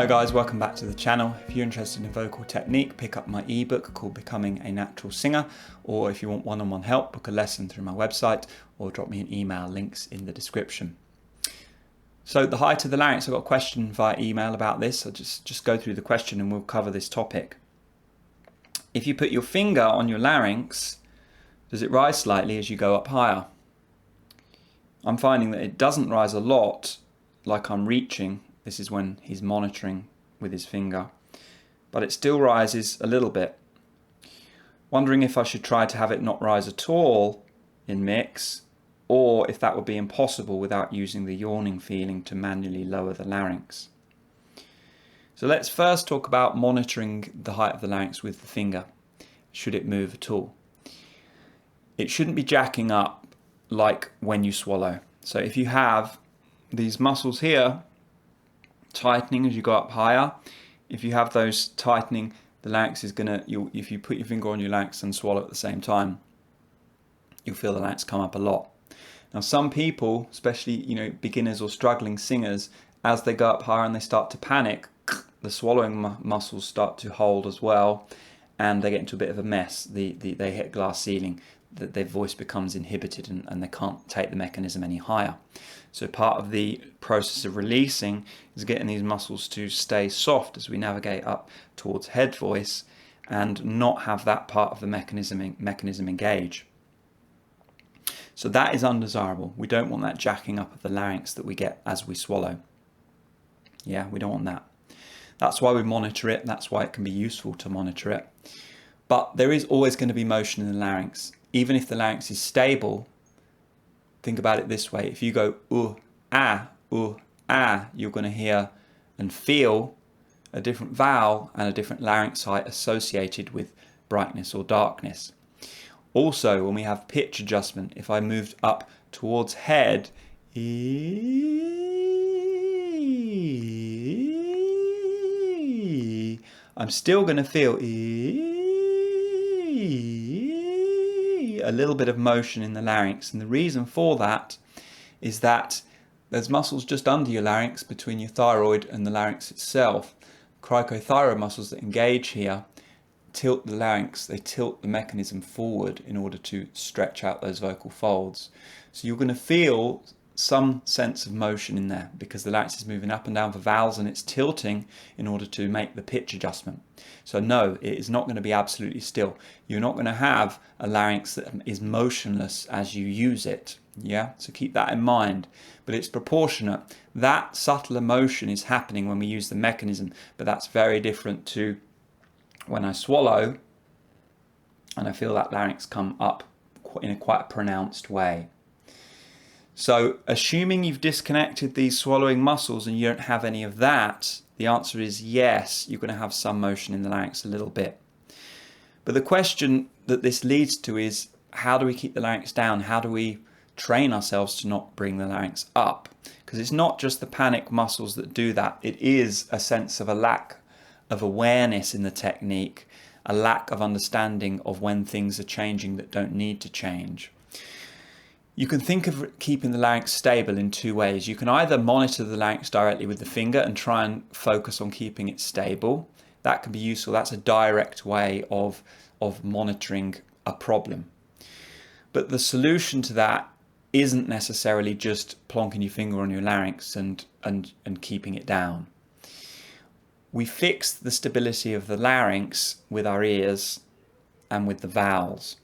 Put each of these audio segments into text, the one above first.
guys, welcome back to the channel. If you're interested in vocal technique, pick up my ebook called Becoming a Natural Singer, or if you want one-on-one help, book a lesson through my website or drop me an email, links in the description. So the height of the larynx, I got a question via email about this. I'll just go through the question and we'll cover this topic. If you put your finger on your larynx, does it rise slightly as you go up higher? I'm finding that it doesn't rise a lot, like I'm reaching. This is when he's monitoring with his finger, but it still rises a little bit. Wondering if I should try to have it not rise at all in mix, or if that would be impossible without using the yawning feeling to manually lower the larynx. So let's first talk about monitoring the height of the larynx with the finger. Should it move at all? It shouldn't be jacking up like when you swallow. So if you have these muscles here tightening as you go up higher, if you have those tightening, the larynx is gonna, if you put your finger on your larynx and swallow at the same time, you'll feel the larynx come up a lot. Now some people, especially beginners or struggling singers, as they go up higher and they start to panic, the swallowing muscles start to hold as well, and they get into a bit of a mess. They hit glass ceiling, their voice becomes inhibited and they can't take the mechanism any higher. So part of the process of releasing is getting these muscles to stay soft as we navigate up towards head voice and not have that part of the mechanism engage. So that is undesirable. We don't want that jacking up of the larynx that we get as we swallow. Yeah, we don't want that. That's why we monitor it. That's why it can be useful to monitor it. But there is always going to be motion in the larynx. Even if the larynx is stable, think about it this way. If you go ah, you're going to hear and feel a different vowel and a different larynx height associated with brightness or darkness. Also, when we have pitch adjustment, if I moved up towards head, I'm still going to feel a little bit of motion in the larynx. And the reason for that is that there's muscles just under your larynx between your thyroid and the larynx itself. Cricothyroid muscles that engage here tilt the larynx, they tilt the mechanism forward in order to stretch out those vocal folds. So you're going to feel some sense of motion in there because the larynx is moving up and down for vowels and it's tilting in order to make the pitch adjustment. So no, it is not going to be absolutely still. You're not going to have a larynx that is motionless as you use it. Yeah, so keep that in mind, but it's proportionate. That subtle emotion is happening when we use the mechanism, but that's very different to when I swallow and I feel that larynx come up in a quite pronounced way. So assuming you've disconnected these swallowing muscles and you don't have any of that, the answer is yes, you're going to have some motion in the larynx a little bit. But the question that this leads to is, how do we keep the larynx down? How do we train ourselves to not bring the larynx up? Because it's not just the panic muscles that do that. It is a sense of a lack of awareness in the technique, a lack of understanding of when things are changing that don't need to change. You can think of keeping the larynx stable in two ways. You can either monitor the larynx directly with the finger and try and focus on keeping it stable. That can be useful. That's a direct way of monitoring a problem. But the solution to that isn't necessarily just plonking your finger on your larynx and keeping it down. We fix the stability of the larynx with our ears and with the vowels.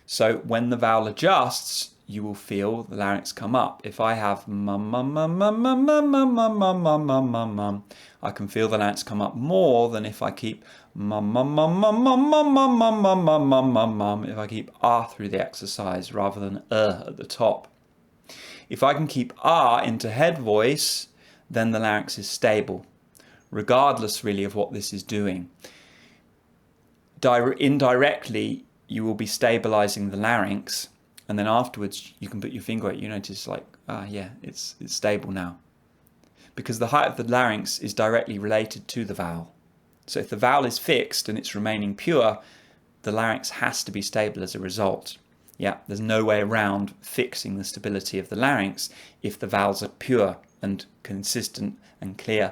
So when the vowel adjusts, you will feel the larynx come up. If I have mum, mum, mum, mum, mum, mum, mum, mum, mum, mum, mum, mum, mum, I can feel the larynx come up more than if I keep mum, mum, mum, mum, mum, mum, mum, mum, mum, mum, mum, mum, mum, if I keep ah through the exercise rather than at the top. If I can keep ah into head voice, then the larynx is stable, regardless really of what this is doing. Indirectly, you will be stabilizing the larynx, and then afterwards you can put your finger at it. You notice like, yeah, it's stable now. Because the height of the larynx is directly related to the vowel. So if the vowel is fixed and it's remaining pure, the larynx has to be stable as a result. Yeah, there's no way around fixing the stability of the larynx if the vowels are pure and consistent and clear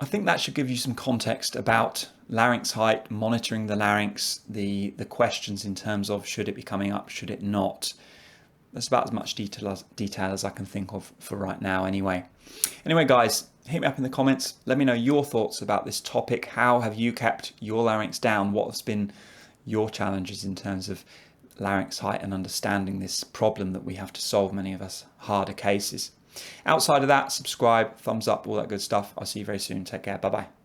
I think that should give you some context about larynx height, monitoring the larynx, the questions in terms of should it be coming up, should it not. That's about as much detail as I can think of for right now anyway. Anyway guys, hit me up in the comments. Let me know your thoughts about this topic. How have you kept your larynx down? What has been your challenges in terms of larynx height and understanding this problem that we have to solve, many of us harder cases. Outside of that, subscribe, thumbs up, all that good stuff. I'll see you very soon. Take care. Bye bye.